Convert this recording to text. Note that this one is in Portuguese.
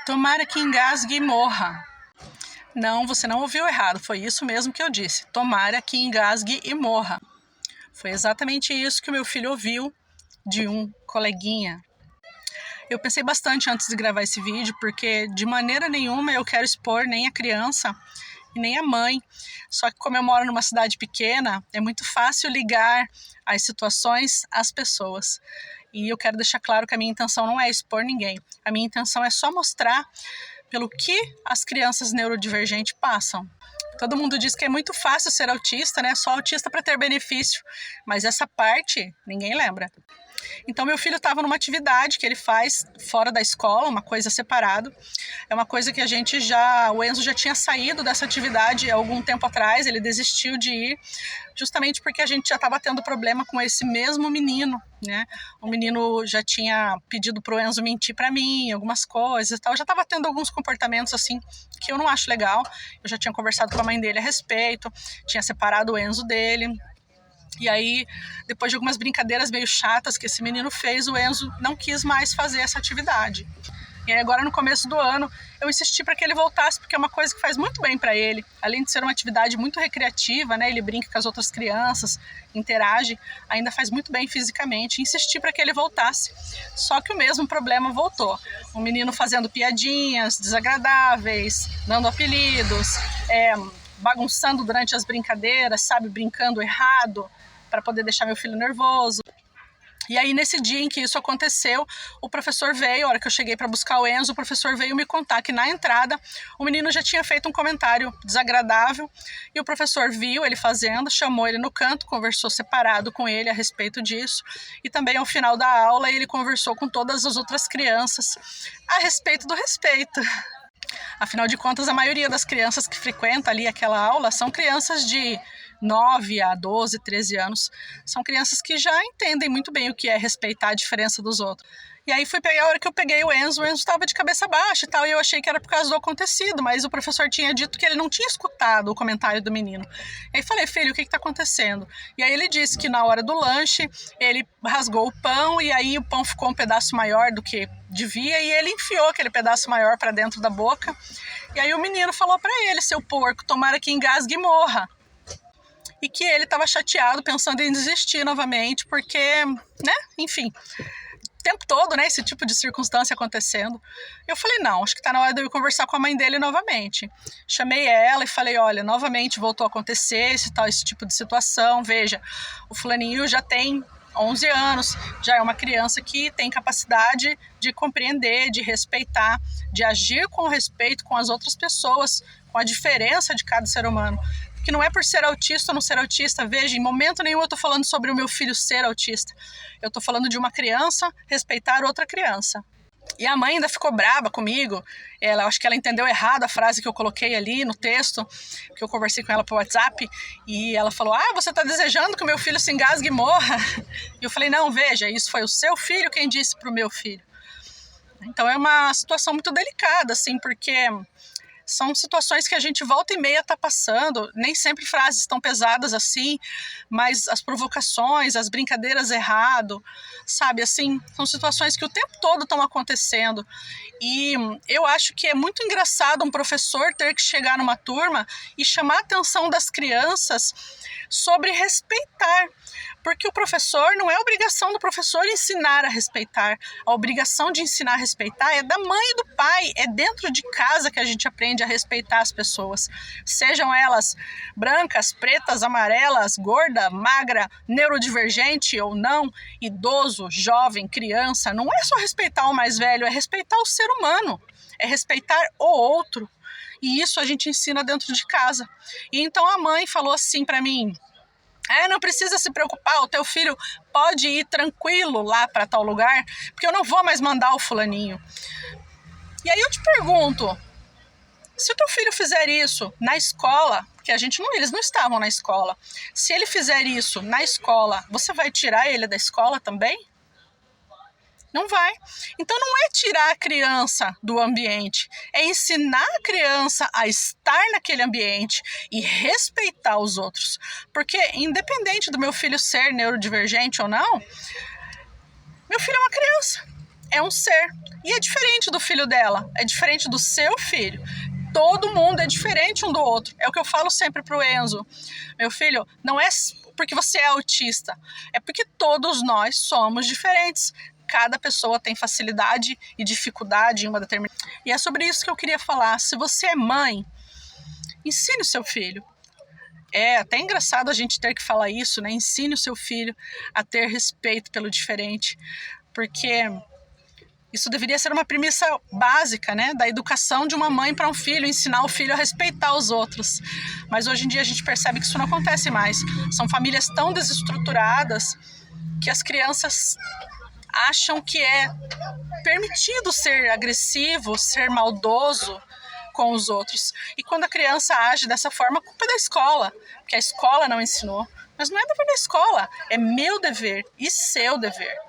Tomara que engasgue e morra. Não, você não ouviu errado, foi isso mesmo que eu disse. Tomara que engasgue e morra. Foi exatamente isso que o meu filho ouviu de um coleguinha. Eu pensei bastante antes de gravar esse vídeo, porque de maneira nenhuma eu quero expor nem a criança e nem a mãe. Só que como eu moro numa cidade pequena, é muito fácil ligar as situações às pessoas. E eu quero deixar claro que a minha intenção não é expor ninguém. A minha intenção é só mostrar pelo que as crianças neurodivergentes passam. Todo mundo diz que é muito fácil ser autista, né? Só autista para ter benefício. Mas essa parte ninguém lembra. Então meu filho estava numa atividade que ele faz fora da escola, uma coisa separado. É uma coisa que o Enzo já tinha saído dessa atividade há algum tempo atrás, ele desistiu de ir, justamente porque a gente já estava tendo problema com esse mesmo menino, né? O menino já tinha pedido pro Enzo mentir para mim, algumas coisas e tal, já estava tendo alguns comportamentos assim que eu não acho legal. Eu já tinha conversado com a mãe dele a respeito, tinha separado o Enzo dele. E aí, depois de algumas brincadeiras meio chatas que esse menino fez, o Enzo não quis mais fazer essa atividade. E aí agora, no começo do ano, eu insisti para que ele voltasse, porque é uma coisa que faz muito bem para ele. Além de ser uma atividade muito recreativa, né? Ele brinca com as outras crianças, interage, ainda faz muito bem fisicamente. Insisti para que ele voltasse. Só que o mesmo problema voltou. O menino fazendo piadinhas desagradáveis, dando apelidos, bagunçando durante as brincadeiras, sabe? Brincando errado, para poder deixar meu filho nervoso. E aí, nesse dia em que isso aconteceu, o professor veio, a hora que eu cheguei para buscar o Enzo, o professor veio me contar que na entrada o menino já tinha feito um comentário desagradável e o professor viu ele fazendo, chamou ele no canto, conversou separado com ele a respeito disso e também ao final da aula ele conversou com todas as outras crianças a respeito do respeito. Afinal de contas, a maioria das crianças que frequenta ali aquela aula são crianças de 9 a 12, 13 anos. São crianças que já entendem muito bem o que é respeitar a diferença dos outros. E aí fui pegar a hora que eu peguei o Enzo estava de cabeça baixa e tal, e eu achei que era por causa do acontecido, mas o professor tinha dito que ele não tinha escutado o comentário do menino. E aí falei, filho, o que está acontecendo? E aí ele disse que na hora do lanche, ele rasgou o pão, e aí o pão ficou um pedaço maior do que devia, e ele enfiou aquele pedaço maior para dentro da boca. E aí o menino falou para ele, seu porco, tomara que engasgue e morra. E que ele estava chateado, pensando em desistir novamente, porque, né, enfim, o tempo todo, né, esse tipo de circunstância acontecendo. Eu falei, não, acho que tá na hora de eu conversar com a mãe dele novamente. Chamei ela e falei, olha, novamente voltou a acontecer esse tipo de situação, veja, o fulaninho já tem 11 anos, já é uma criança que tem capacidade de compreender, de respeitar, de agir com respeito com as outras pessoas, com a diferença de cada ser humano. Que não é por ser autista ou não ser autista, veja, em momento nenhum eu tô falando sobre o meu filho ser autista. Eu tô falando de uma criança respeitar outra criança. E a mãe ainda ficou brava comigo, acho que ela entendeu errado a frase que eu coloquei ali no texto, que eu conversei com ela por WhatsApp, e ela falou, você tá desejando que o meu filho se engasgue e morra? E eu falei, não, veja, isso foi o seu filho quem disse pro meu filho. Então é uma situação muito delicada, assim, porque são situações que a gente volta e meia tá passando, nem sempre frases tão pesadas assim, mas as provocações, as brincadeiras errado, sabe, assim, são situações que o tempo todo estão acontecendo. E eu acho que é muito engraçado um professor ter que chegar numa turma e chamar a atenção das crianças sobre respeitar, porque o professor, não é obrigação do professor ensinar a respeitar, a obrigação de ensinar a respeitar é da mãe e do pai, é dentro de casa que a gente aprende a respeitar as pessoas, sejam elas brancas, pretas, amarelas, gorda, magra, neurodivergente ou não, idoso, jovem, criança, não é só respeitar o mais velho, é respeitar o ser humano, é respeitar o outro, e isso a gente ensina dentro de casa. E então a mãe falou assim para mim, não precisa se preocupar, o teu filho pode ir tranquilo lá para tal lugar, porque eu não vou mais mandar o fulaninho. E aí eu te pergunto, se o teu filho fizer isso na escola, porque eles não estavam na escola, se ele fizer isso na escola, você vai tirar ele da escola também? Não vai. Então não é tirar a criança do ambiente, é ensinar a criança a estar naquele ambiente e respeitar os outros. Porque independente do meu filho ser neurodivergente ou não, meu filho é uma criança. é um ser. E é diferente do filho dela, é diferente do seu filho. Todo mundo é diferente um do outro. É o que eu falo sempre pro Enzo. Meu filho, não é porque você é autista, é porque todos nós somos diferentes. Cada pessoa tem facilidade e dificuldade em uma determinada... E é sobre isso que eu queria falar. Se você é mãe, ensine o seu filho. É até engraçado a gente ter que falar isso, né? Ensine o seu filho a ter respeito pelo diferente, porque isso deveria ser uma premissa básica, né, da educação de uma mãe para um filho, ensinar o filho a respeitar os outros. Mas hoje em dia a gente percebe que isso não acontece mais. São famílias tão desestruturadas que as crianças acham que é permitido ser agressivo, ser maldoso com os outros. E quando a criança age dessa forma, a culpa é da escola, porque a escola não ensinou. Mas não é dever da escola, é meu dever e seu dever.